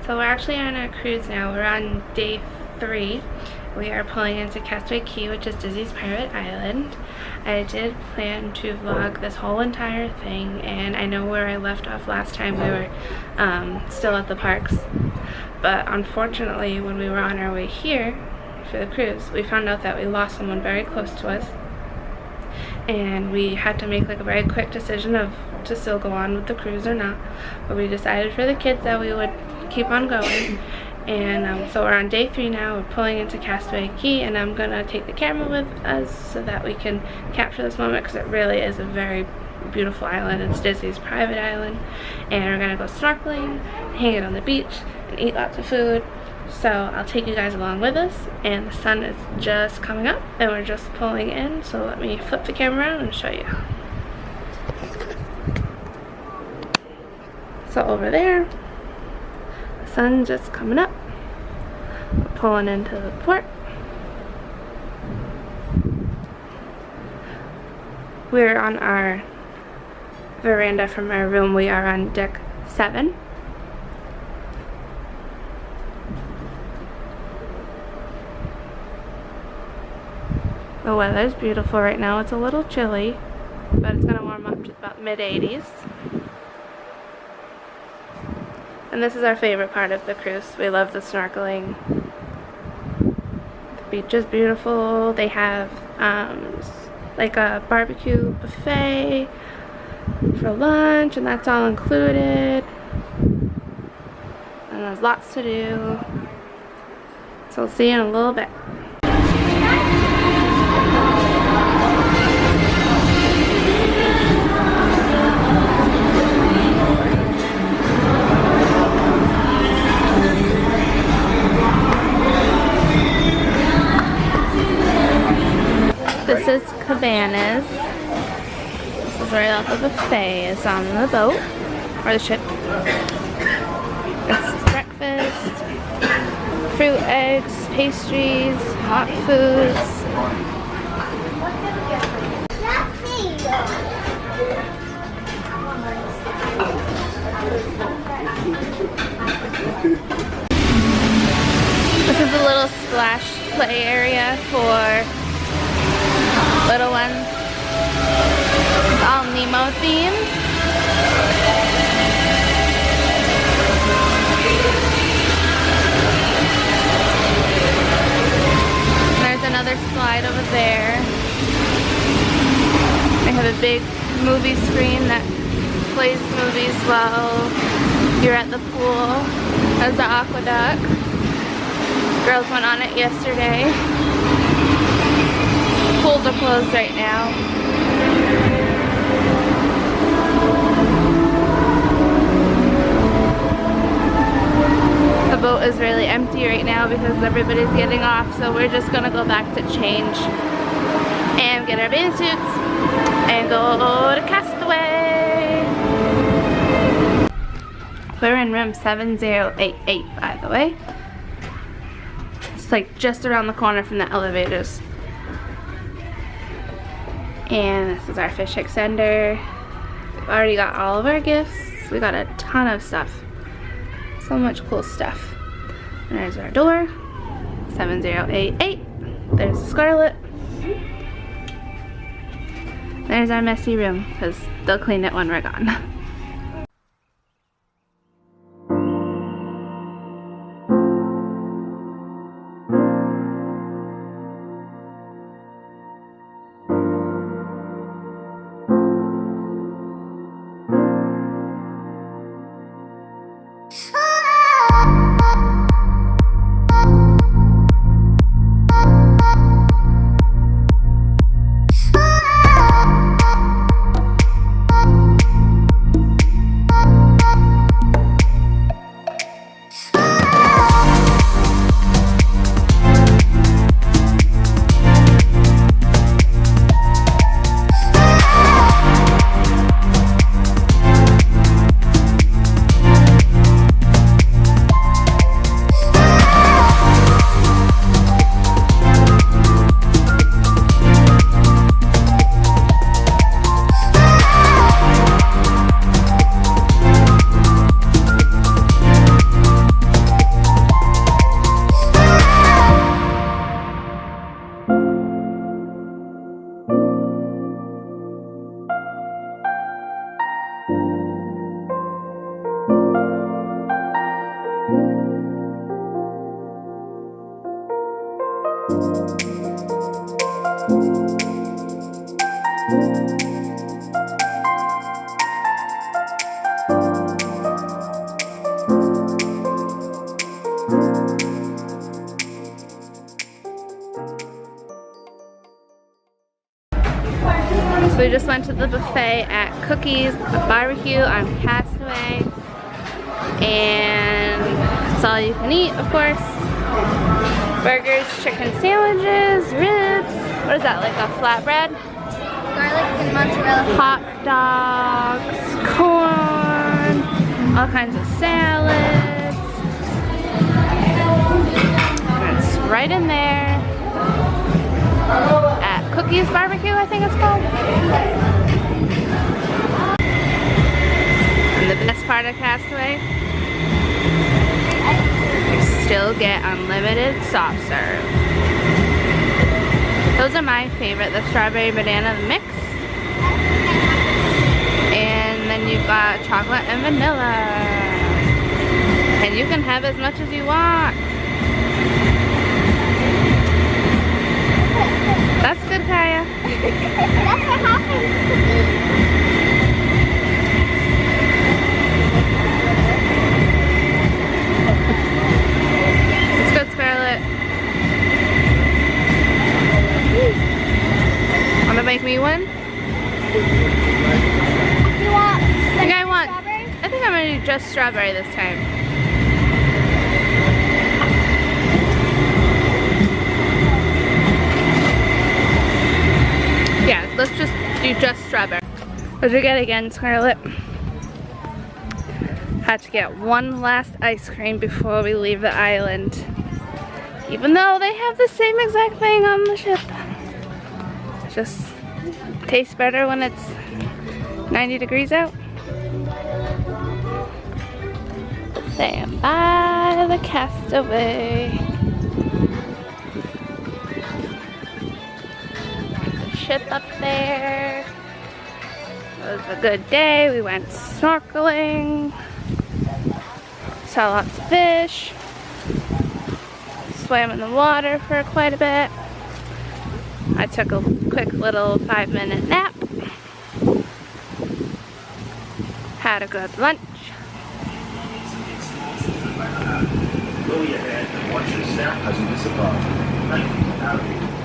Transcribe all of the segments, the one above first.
So we're actually on our cruise now. We're on day 3. We are pulling into Castaway Key, which is Disney's private island. I did plan to vlog this whole entire thing, and I know where I left off last time we were still at the parks. But unfortunately, when we were on our way here for the cruise, we found out that we lost someone very close to us. And we had to make like a very quick decision of to still go on with the cruise or not. But we decided for the kids that we would keep on going. And so we're on day 3 now. We're pulling into Castaway Key, and I'm gonna take the camera with us so that we can capture this moment, because it really is a very beautiful island. It's Disney's private island, and we're gonna go snorkeling, hang out on the beach, and eat lots of food. So I'll take you guys along with us, and the sun is just coming up and we're just pulling in, so let me flip the camera around and show you. So over there, the sun's just coming up. We're pulling into the port. We're on our veranda from our room. We are on deck 7. The weather's beautiful right now. It's a little chilly, but it's gonna warm up to about mid-80s. And this is our favorite part of the cruise. We love the snorkeling. The beach is beautiful. They have like a barbecue buffet for lunch, and that's all included. And there's lots to do. So we'll see you in a little bit. This is Cabanas. This is where the buffet is on the boat, or the ship. This is breakfast, fruit, eggs, pastries, hot foods. This is a little splash play area for little ones. It's all Nemo themed. There's another slide over there. They have a big movie screen that plays movies while you're at the pool. There's the aqueduct. Girls went on it yesterday. Pools are closed right now. The boat is really empty right now because everybody's getting off, so we're just gonna go back to change and get our bathing suits and go to Castaway. We're in room 7088, by the way. It's like just around the corner from the elevators. And this is our fish extender. We've already got all of our gifts. We got a ton of stuff. So much cool stuff. And there's our door, 7088. There's Scarlet. There's our messy room, because they'll clean it when we're gone. We just went to the buffet at Cookies Barbecue on Castaway. And it's all you can eat, of course. Burgers, chicken sandwiches, ribs. What is that, like a flatbread? Garlic and mozzarella. Hot dogs, corn, all kinds of salads. And it's right in there at Cookies Barbecue, I think it's called. And the best part of Castaway, you still get unlimited soft serve. Those are my favorite, the strawberry banana mix. And then you've got chocolate and vanilla. And you can have as much as you want. That's good, Kaya. That's what happens. It's good, Scarlett. Wanna make me one? You want? I think I want. Strawberry? I think I'm gonna do just strawberry this time. Yeah, let's just do just strawberry. What'd you get again, Scarlett? Had to get one last ice cream before we leave the island. Even though they have the same exact thing on the ship. It just tastes better when it's 90 degrees out. Stand by the Castaway. The ship up there. It was a good day. We went snorkeling. Saw lots of fish. Swam in the water for quite a bit. I took a quick little 5-minute nap. Had a good lunch.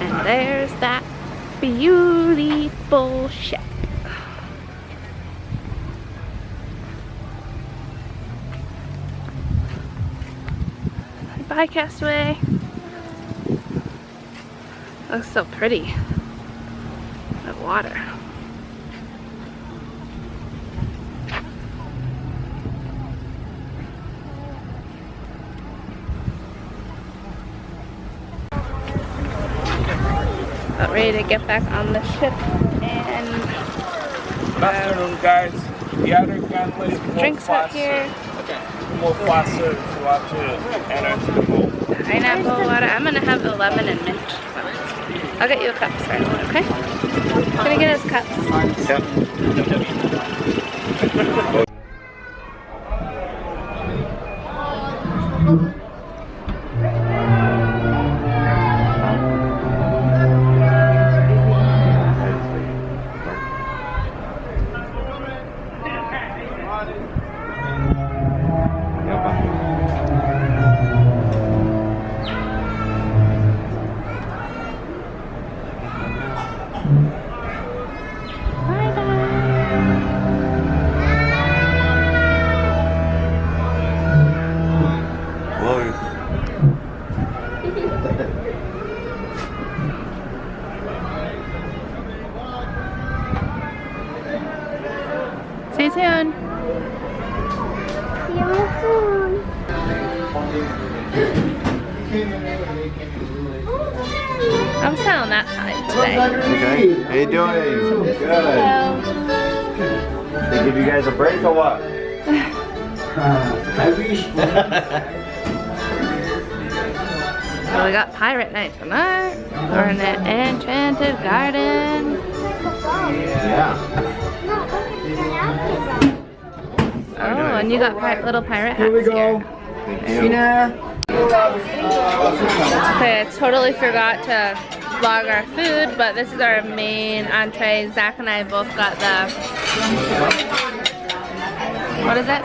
And there's that beautiful ship. Bye, Castaway. Looks so pretty. The water. About ready to get back on the ship and Good afternoon, guys. The other families drinks out here. More faster if you want to enter to the boat. Pineapple water. I'm gonna have the lemon and mint. So I'll get you a cup, Scarlett, okay? Gonna get us cups. See you soon. See you soon. I'm selling that side today. Okay. How you doing? Good. Hello. They give you guys a break or what? So we got Pirate Night tonight. We're in the Enchanted Garden. Yeah. Oh, and you got little pirate hats here. Krystina. Okay, I totally forgot to vlog our food, but this is our main entree. Zach and I both got the, what is it?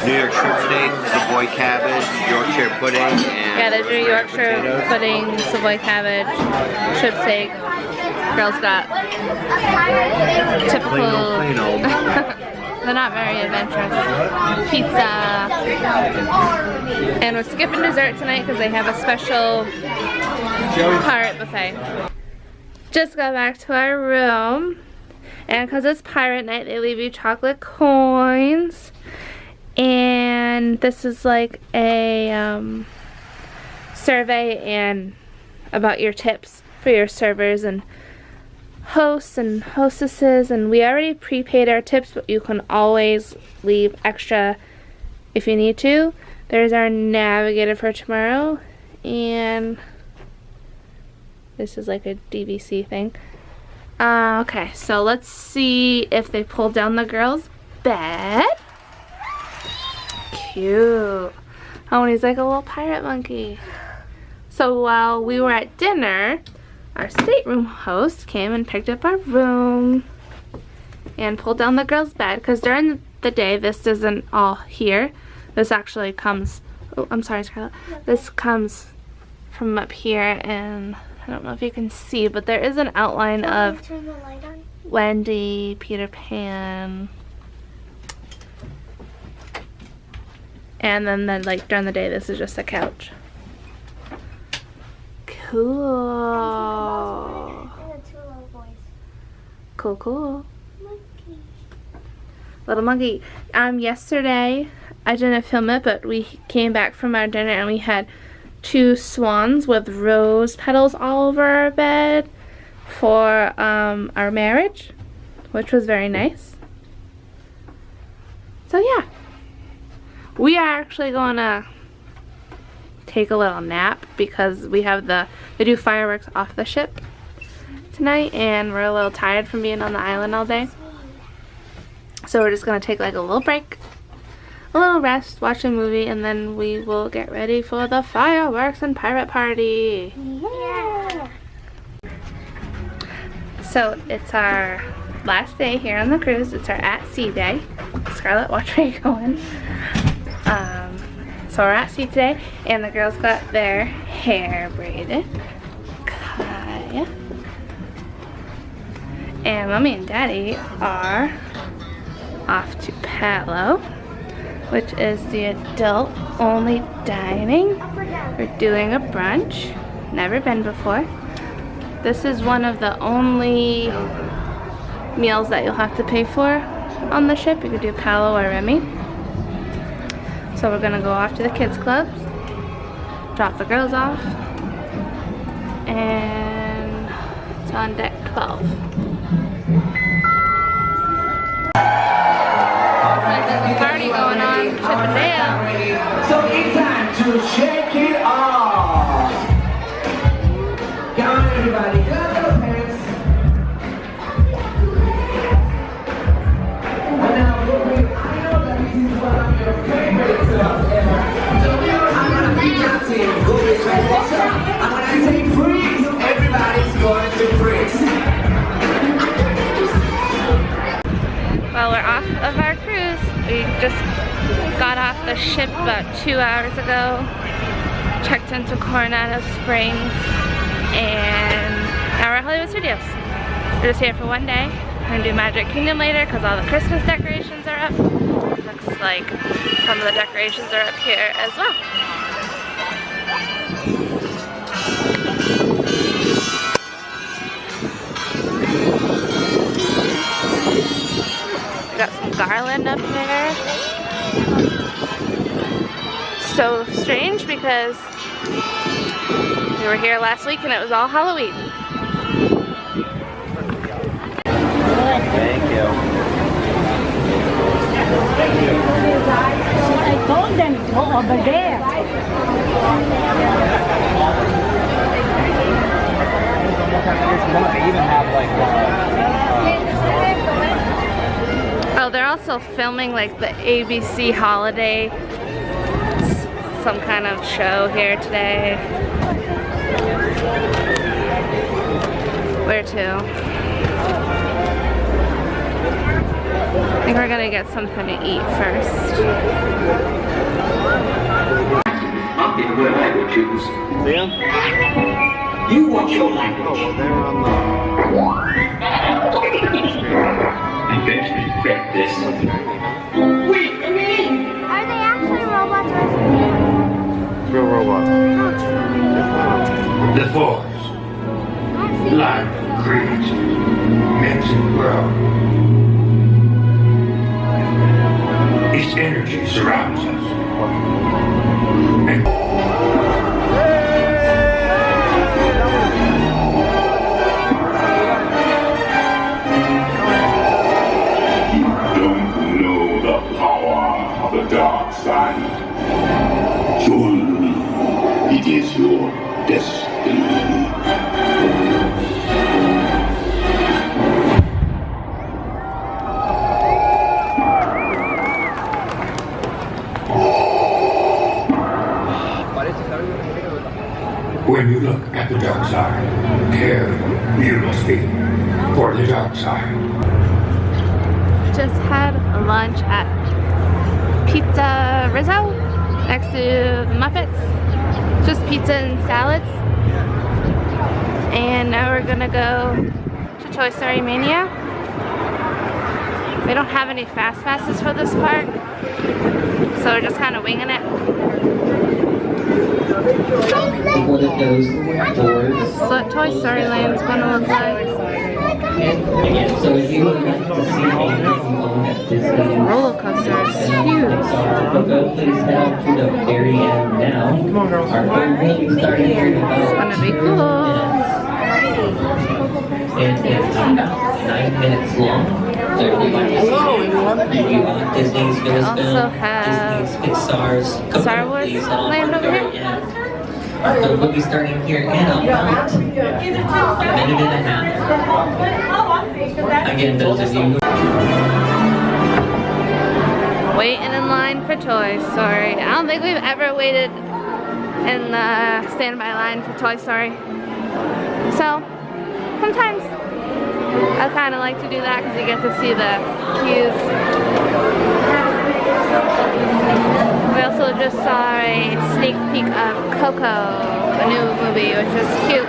New York strip steak, Savoy cabbage, Yorkshire pudding, and Yeah, the New Yorkshire pudding, Savoy cabbage, strip steak. Girls got typical, they're not very adventurous, pizza, and we're skipping dessert tonight because they have a special pirate buffet. Just got back to our room, and because it's pirate night, they leave you chocolate coins, and this is like a survey and about your tips for your servers and hosts and hostesses, and we already prepaid our tips, but you can always leave extra if you need to. There's our navigator for tomorrow, and this is like a DVC thing. Okay, so let's see if they pulled down the girls' bed. Cute. Oh, and he's like a little pirate monkey. So while we were at dinner, our stateroom host came and picked up our room and pulled down the girls' bed, because during the day this isn't all here. This actually comes, oh, I'm sorry, Scarlett. This comes from up here, and I don't know if you can see, but there is an outline of Turn the light on. Wendy, Peter Pan, and then like during the day this is just a couch. Cool. And 2 little boys. Cool, cool. Monkey. Little monkey. Yesterday I didn't film it, but we came back from our dinner and we had 2 swans with rose petals all over our bed for our marriage, which was very nice. So yeah, we are actually going to take a little nap because we have they do fireworks off the ship tonight, and we're a little tired from being on the island all day. So we're just going to take like a little break, a little rest, watch a movie, and then we will get ready for the fireworks and pirate party. Yeah. So it's our last day here on the cruise. It's our at sea day. Scarlett, watch where you're going. So we're at sea today, and the girls got their hair braided. Kaya. And Mommy and Daddy are off to Palo, which is the adult only dining. We're doing a brunch. Never been before. This is one of the only meals that you'll have to pay for on the ship. You could do Palo or Remy. So we're gonna go off to the kids club, drop the girls off, and it's on deck 12. There's a party going on, Chippendale. So it's time to shake it off. Come on, everybody, clap those hands. And now, I know that this is one of your favorite songs ever. So I'm gonna be dancing, go with my water. And when I say freeze, everybody's going to freeze. Well, we're off of our cruise. We just got off the ship about 2 hours ago, checked into Coronado Springs, and now we're at Hollywood Studios. We're just here for one day. We're gonna do Magic Kingdom later because all the Christmas decorations are up. Looks like some of the decorations are up here as well. We got some garland up there. So strange because we were here last week and it was all Halloween. Thank you. I told them to go over there. They even have like Oh, they're also filming like the ABC holiday, some kind of show here today. Where to? I think we're gonna get something to eat first. Not in what I would choose. Yeah. You watch your language. Oh, well, they're on the I bet you regret this. Wait, me! Are they actually robots or Real robot. The force, life creates, makes it grow. Its energy surrounds us. And don't know the power of the dark side. Join me. It is your destiny. When you look at the dark side, care you must be for the dark side. Just had lunch at Pizza Rizzo next to the Muppets. Just pizza and salads. And now we're gonna go to Toy Story Mania. We don't have any fast passes for this park, so we're just kind of winging it. One of those doors. This is what Toy Story Land's gonna look like. Again, so if you would like to see anything at Disney Roller coaster is huge. We'll go please down to the very end now. Our film will be starting here in about It's gonna be cool. It is about 9 minutes long. So if you'd like to see Disney's newest Also film, have Disney's Pixar's Star Wars please on Land the over very here. end. So we'll be starting here in about a minute and a half. Again, those of you who Waiting in line for Toy Story. I don't think we've ever waited in the standby line for Toy Story. So, sometimes I kind of like to do that because you get to see the queues. We also just saw a sneak peek of Coco, a new movie, which is cute.